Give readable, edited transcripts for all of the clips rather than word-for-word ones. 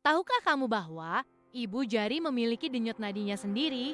Tahukah kamu bahwa ibu jari memiliki denyut nadinya sendiri?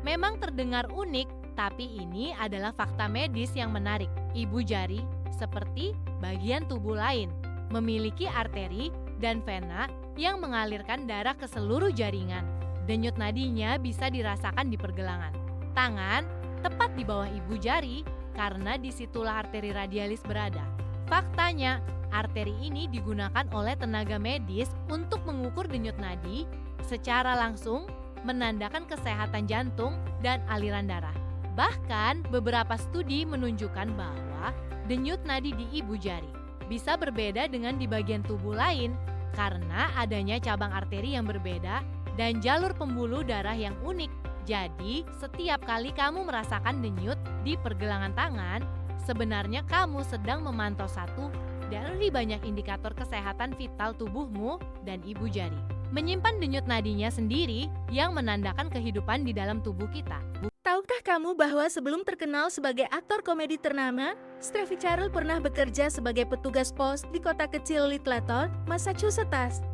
Memang terdengar unik, tapi ini adalah fakta medis yang menarik. Ibu jari, seperti bagian tubuh lain, memiliki arteri dan vena yang mengalirkan darah ke seluruh jaringan. Denyut nadinya bisa dirasakan di pergelangan tangan, tepat di bawah ibu jari, karena disitulah arteri radialis berada. Faktanya, arteri ini digunakan oleh tenaga medis untuk mengukur denyut nadi secara langsung, menandakan kesehatan jantung dan aliran darah. Bahkan, beberapa studi menunjukkan bahwa denyut nadi di ibu jari bisa berbeda dengan di bagian tubuh lain karena adanya cabang arteri yang berbeda dan jalur pembuluh darah yang unik. Jadi, setiap kali kamu merasakan denyut di pergelangan tangan, sebenarnya kamu sedang memantau satu dari banyak indikator kesehatan vital tubuhmu dan ibu jari. Menyimpan denyut nadinya sendiri yang menandakan kehidupan di dalam tubuh kita. Tahukah kamu bahwa sebelum terkenal sebagai aktor komedi ternama, Stevie Carell pernah bekerja sebagai petugas pos di kota kecil Littleton, Massachusetts.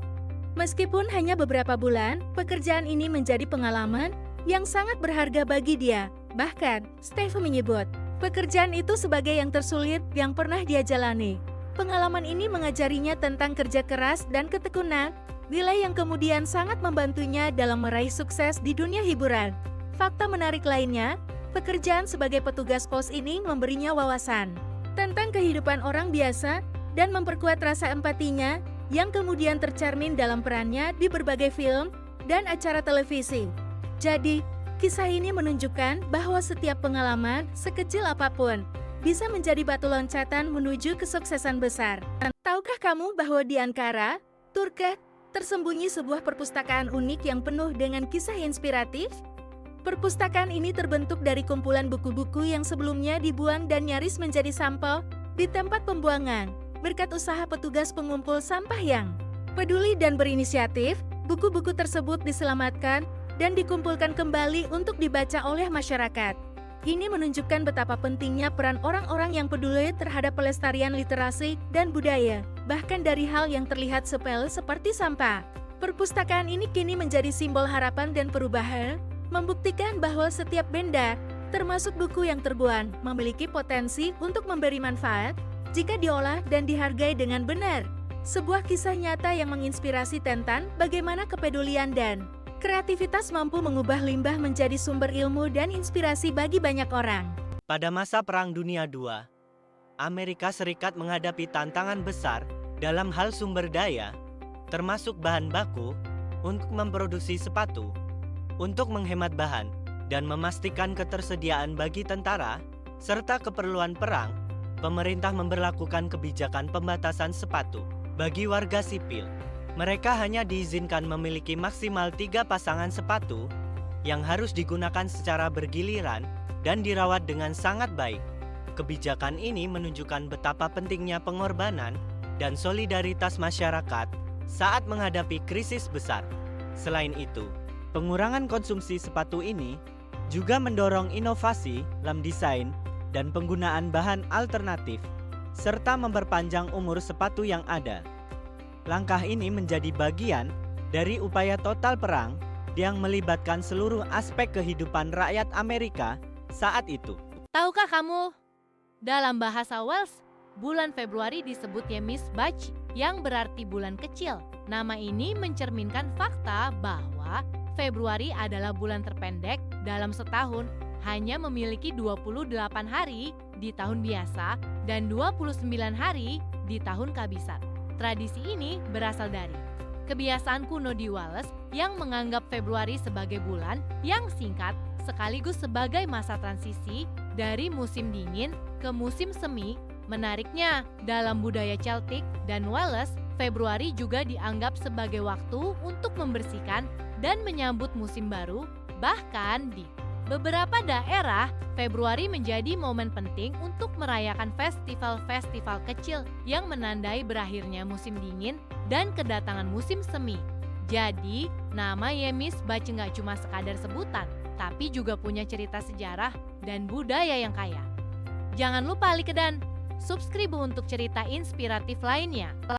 Meskipun hanya beberapa bulan, pekerjaan ini menjadi pengalaman yang sangat berharga bagi dia. Bahkan, Stevie menyebut, pekerjaan itu sebagai yang tersulit yang pernah dia jalani. Pengalaman ini mengajarinya tentang kerja keras dan ketekunan, nilai yang kemudian sangat membantunya dalam meraih sukses di dunia hiburan. Fakta menarik lainnya, pekerjaan sebagai petugas pos ini memberinya wawasan tentang kehidupan orang biasa dan memperkuat rasa empatinya yang kemudian tercermin dalam perannya di berbagai film dan acara televisi. Jadi, kisah ini menunjukkan bahwa setiap pengalaman, sekecil apapun, bisa menjadi batu loncatan menuju kesuksesan besar. Tahukah kamu bahwa di Ankara, Turki, tersembunyi sebuah perpustakaan unik yang penuh dengan kisah inspiratif? Perpustakaan ini terbentuk dari kumpulan buku-buku yang sebelumnya dibuang dan nyaris menjadi sampah di tempat pembuangan. Berkat usaha petugas pengumpul sampah yang peduli dan berinisiatif, buku-buku tersebut diselamatkan dan dikumpulkan kembali untuk dibaca oleh masyarakat. Ini menunjukkan betapa pentingnya peran orang-orang yang peduli terhadap pelestarian literasi dan budaya, bahkan dari hal yang terlihat sepele seperti sampah. Perpustakaan ini kini menjadi simbol harapan dan perubahan, membuktikan bahwa setiap benda, termasuk buku yang terbuang, memiliki potensi untuk memberi manfaat jika diolah dan dihargai dengan benar. Sebuah kisah nyata yang menginspirasi tentang bagaimana kepedulian dan kreativitas mampu mengubah limbah menjadi sumber ilmu dan inspirasi bagi banyak orang. Pada masa Perang Dunia II, Amerika Serikat menghadapi tantangan besar dalam hal sumber daya, termasuk bahan baku, untuk memproduksi sepatu. Untuk menghemat bahan dan memastikan ketersediaan bagi tentara, serta keperluan perang, pemerintah memberlakukan kebijakan pembatasan sepatu bagi warga sipil. Mereka hanya diizinkan memiliki maksimal 3 pasangan sepatu yang harus digunakan secara bergiliran dan dirawat dengan sangat baik. Kebijakan ini menunjukkan betapa pentingnya pengorbanan dan solidaritas masyarakat saat menghadapi krisis besar. Selain itu, pengurangan konsumsi sepatu ini juga mendorong inovasi dalam desain dan penggunaan bahan alternatif, serta memperpanjang umur sepatu yang ada. Langkah ini menjadi bagian dari upaya total perang yang melibatkan seluruh aspek kehidupan rakyat Amerika saat itu. Tahukah kamu, dalam bahasa Wales, bulan Februari disebut Yemisbach yang berarti bulan kecil. Nama ini mencerminkan fakta bahwa Februari adalah bulan terpendek dalam setahun, hanya memiliki 28 hari di tahun biasa dan 29 hari di tahun kabisat. Tradisi ini berasal dari kebiasaan kuno di Wales yang menganggap Februari sebagai bulan yang singkat sekaligus sebagai masa transisi dari musim dingin ke musim semi. Menariknya, dalam budaya Celtic dan Wales, Februari juga dianggap sebagai waktu untuk membersihkan dan menyambut musim baru. Bahkan di beberapa daerah, Februari menjadi momen penting untuk merayakan festival-festival kecil yang menandai berakhirnya musim dingin dan kedatangan musim semi. Jadi, nama Yemisbach nggak cuma sekadar sebutan, tapi juga punya cerita sejarah dan budaya yang kaya. Jangan lupa like dan subscribe untuk cerita inspiratif lainnya.